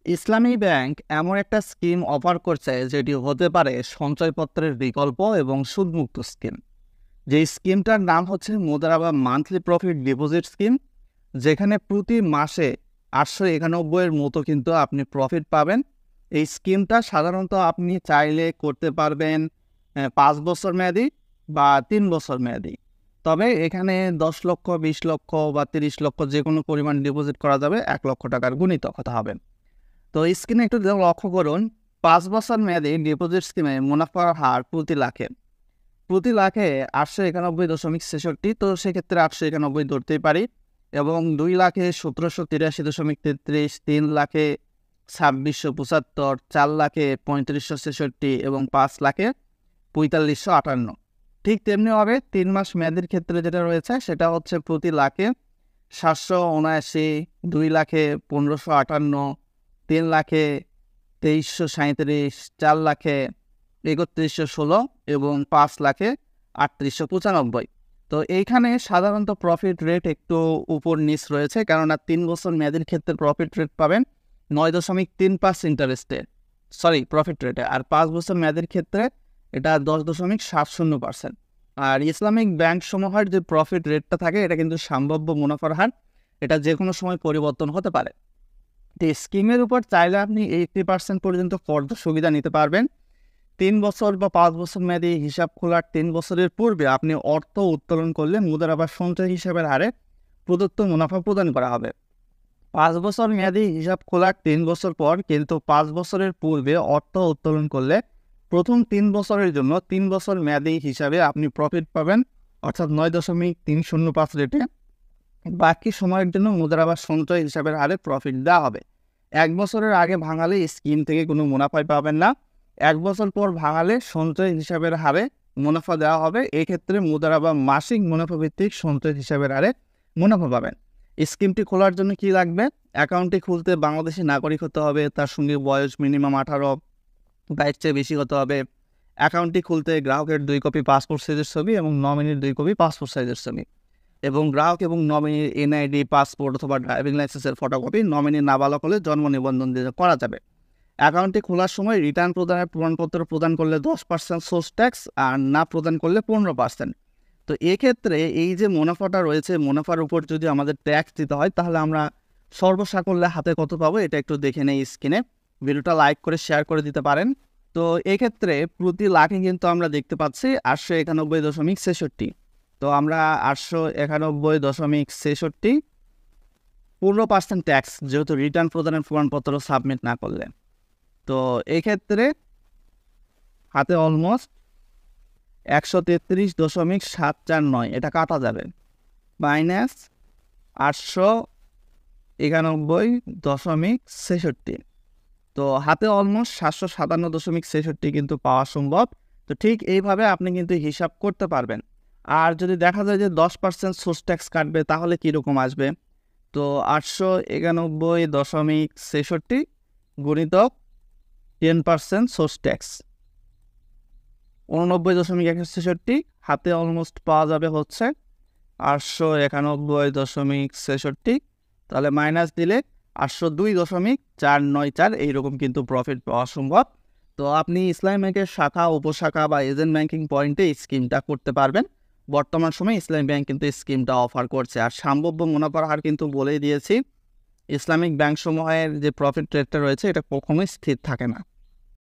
ইসলামী bank এমন একটা scheme offer করছে যেটি হতে পারে সঞ্চয়পত্রের বিকল্প এবং সুদমুক্ত স্কিম। যে স্কিমটার নাম হচ্ছে Mudaraba monthly profit deposit scheme, যেখানে প্রতি মাসে 891 মতো কিন্তু আপনি প্রফিট পাবেন। এই স্কিমটা সাধারণত আপনি চাইলে করতে পারবেন 5 বছর মেয়াদি বা 3 বছর মেয়াদি। তবে এখানে 10 লক্ষ, 20 লক্ষ বা 30 লক্ষ যে কোনো পরিমাণ ডিপোজিট করা যাবে, 1 লক্ষ টাকার গুণিতক হতে হবে। তো স্কিমে একটু লক্ষ্য করুন, 5 বছর মেয়াদী ডিপোজিট স্কিমে মুনাফার হার প্রতি লাখে 891.63। তো সেক্ষেত্রে 891 ধরতেই পারি। এবং 2 লাখে 1783.33, 3 লাখে 2675, 4 লাখে 3566 এবং 5 লাখে 4558। ঠিক তেমনিভাবে 3 মাস মেয়াদের ক্ষেত্রে যেটা রয়েছে সেটা হচ্ছে প্রতি লাখে 779, 2 লাখে 1558, 3 লাখে 2337, 4 লাখে 3116 এবং 5 লাখে 3895। তো এইখানে সাধারণত প্রফিট রেট একটু উপর নিচ রয়েছে, কেননা 3 বছর মেয়াদের ক্ষেত্রে প্রফিট রেট পাবেন 9.3% ইন্টারেস্টে, প্রফিট রেটে। আর 5 বছর মেয়াদের ক্ষেত্রে এটা 10.70%। আর ইসলামিক ব্যাংক সমূহের যে প্রফিট রেটটা থাকে এটা কিন্তু সম্ভাব্য মুনাফার হার, এটা যে কোনো সময় পরিবর্তন হতে পারে। তো স্কিমের উপর চাইলে আপনি 80% পর্যন্ত কর্জ সুবিধা নিতে পারবেন। 3 বছর বা 5 বছর মেয়াদী হিসাব খোলার 3 বছরের পূর্বে আপনি অর্থ উত্তোলন করলে মুদারাবা সঞ্চয় হিসাবের হারে প্রদত্ত মুনাফা প্রদান করা হবে। 5 বছর মেয়াদী হিসাব খোলার 3 বছর পর কিন্তু 5 বছরের পূর্বে অর্থ উত্তোলন করলে প্রথম 3 বছরের জন্য 3 বছর মেয়াদী হিসাবে আপনি প্রফিট পাবেন, অর্থাৎ 9.305 রেটে। বাকি সময়ের জন্য মুদারাবা সঞ্চয় হিসাবের হারে প্রফিট দেওয়া হবে। 1 বছরের আগে ভাঙালে স্কিম থেকে কোনো মুনাফাই পাবেন না। 1 বছর পর ভাঙালে সঞ্চয় হিসাবের হারে মুনাফা দেওয়া হবে। এক্ষেত্রে মুদারাবা মাসিক মুনাফা ভিত্তিক সঞ্চয় হিসাবের হারে মুনাফা পাবেন। স্কিমটি খোলার জন্য কি লাগবে? অ্যাকাউন্টটি খুলতে বাংলাদেশি নাগরিক হতে হবে, তার সঙ্গে বয়স মিনিমাম 18 বা এর চেয়ে বেশি হতে হবে। অ্যাকাউন্টটি খুলতে গ্রাহকের 2 কপি পাসপোর্ট সাইজের ছবি এবং নমিনির 2 কপি পাসপোর্ট সাইজের ছবি, এবং গ্রাহক এবং নমিনির এনআইডি, পাসপোর্ট অথবা ড্রাইভিং লাইসেন্সের ফটোকপি, নমিনি নাবালক হলে জন্ম নিবন্ধন দিয়ে করা যাবে। অ্যাকাউন্টটি খোলার সময় রিটার্ন প্রদানের প্রমাণপত্র প্রদান করলে 10% সোর্স ট্যাক্স, আর না প্রদান করলে 15%। তো এক্ষেত্রে এই যে মুনাফাটা রয়েছে, মুনাফার উপর যদি আমাদের ট্যাক্স দিতে হয় তাহলে আমরা সর্বসাকল্যে হাতে কত পাবো এটা একটু দেখে নেই স্ক্রিনে। ভিডিওটা লাইক করে শেয়ার করে দিতে পারেন। তো এক্ষেত্রে প্রতি লাখে কিন্তু আমরা দেখতে পাচ্ছি 891.63। তো আমরা 891.63 15% ট্যাক্স, যেহেতু রিটার্ন প্রদানের প্রমাণপত্র সাবমিট না করলে। তো এক্ষেত্রে হাতে অলমোস্ট 133.749 এটা কাটা যাবে, মাইনাস 891.63। তো হাতে অলমোস্ট 757.63 কিন্তু পাওয়া সম্ভব। তো ঠিক এইভাবে আপনি কিন্তু হিসাব করতে পারবেন। আর যদি দেখা যায় যে 10% সোর্স ট্যাক্স কাটবে তাহলে কীরকম আসবে? তো 891.63 গুণিতক 10% সোর্স ট্যাক্স 89.63, হাতে অলমোস্ট পাওয়া যাবে হচ্ছে 891.63। তাহলে মাইনাস দিলে 802.494 এইরকম কিন্তু প্রফিট পাওয়া সম্ভব। তো আপনি ইসলামী ব্যাংকের শাখা, উপশাখা বা এজেন্ট ব্যাংকিং পয়েন্টে এই স্কিমটা করতে পারবেন। বর্তমান সময়ে ইসলামী ব্যাংক কিন্তু এই স্কিমটা অফার করছে। আর সম্ভাব্য মুনাফার হার কিন্তু বলেই দিয়েছি, ইসলামিক ব্যাংক সমূহের যে প্রফিট রেটটা রয়েছে এটা কখনোই স্থির থাকে না।